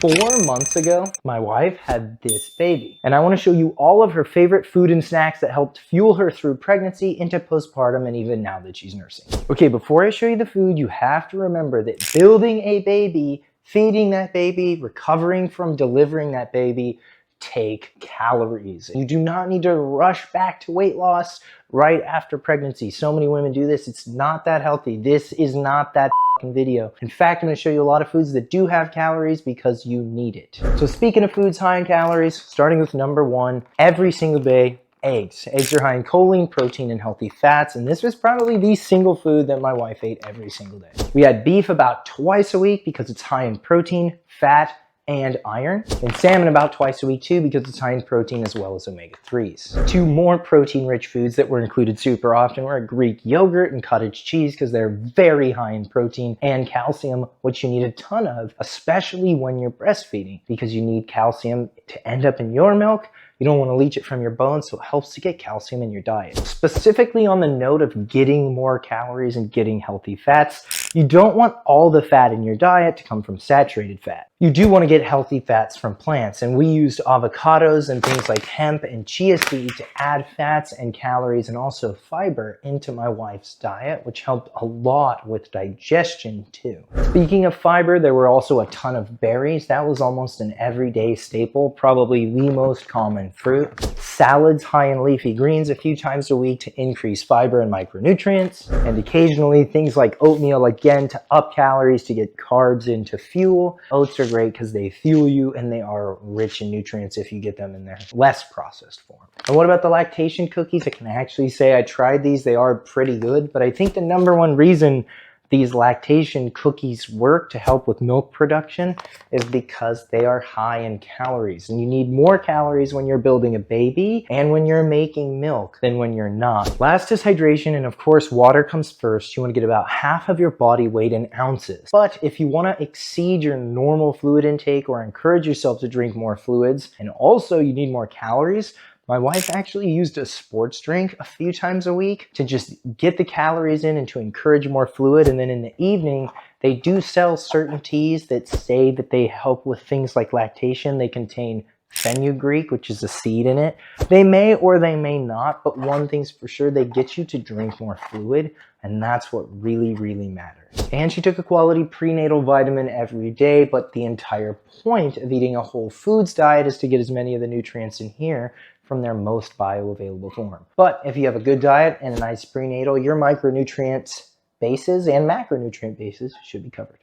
4 months ago, my wife had this baby, and I want to show you all of her favorite food and snacks that helped fuel her through pregnancy, into postpartum, and even now that she's nursing. Okay, before I show you the food, you have to remember that building a baby, feeding that baby, recovering from delivering that baby, take calories. You do not need to rush back to weight loss right after pregnancy. So many women do this. It's not that healthy. This is not that video. In fact, I'm going to show you a lot of foods that do have calories because you need it. So speaking of foods high in calories, starting with number one, every single day, eggs. Eggs are high in choline, protein, and healthy fats, and this was probably the single food that my wife ate every single day. We had beef about twice a week because it's high in protein, fat, and iron, and salmon about twice a week too because it's high in protein as well as omega-3s. Two more protein-rich foods that were included super often were Greek yogurt and cottage cheese because they're very high in protein, and calcium, which you need a ton of, especially when you're breastfeeding, because you need calcium to end up in your milk. You don't want to leach it from your bones, so it helps to get calcium in your diet. Specifically on the note of getting more calories and getting healthy fats, you don't want all the fat in your diet to come from saturated fat. You do want to get healthy fats from plants, and we used avocados and things like hemp and chia seed to add fats and calories and also fiber into my wife's diet, which helped a lot with digestion too. Speaking of fiber, there were also a ton of berries. That was almost an everyday staple, probably the most common fruit. Salads high in leafy greens a few times a week to increase fiber and micronutrients, and occasionally things like oatmeal, again, to up calories, to get carbs into fuel. Oats are great because they fuel you and they are rich in nutrients if you get them in their less processed form. And what about the lactation cookies? I can actually say I tried these. They are pretty good, but I think the number one reason these lactation cookies work to help with milk production is because they are high in calories, and you need more calories when you're building a baby and when you're making milk than when you're not. Last is hydration, and of course water comes first. You want to get about half of your body weight in ounces. But if you want to exceed your normal fluid intake or encourage yourself to drink more fluids, and also you need more calories, my wife actually used a sports drink a few times a week to just get the calories in and to encourage more fluid. And then in the evening, they do sell certain teas that say that they help with things like lactation. They contain fenugreek, which is a seed in it. They may or they may not, but one thing's for sure, they get you to drink more fluid, and that's what really, really matters. And she took a quality prenatal vitamin every day, but the entire point of eating a whole foods diet is to get as many of the nutrients in here from their most bioavailable form. But if you have a good diet and a nice prenatal, your micronutrient bases and macronutrient bases should be covered.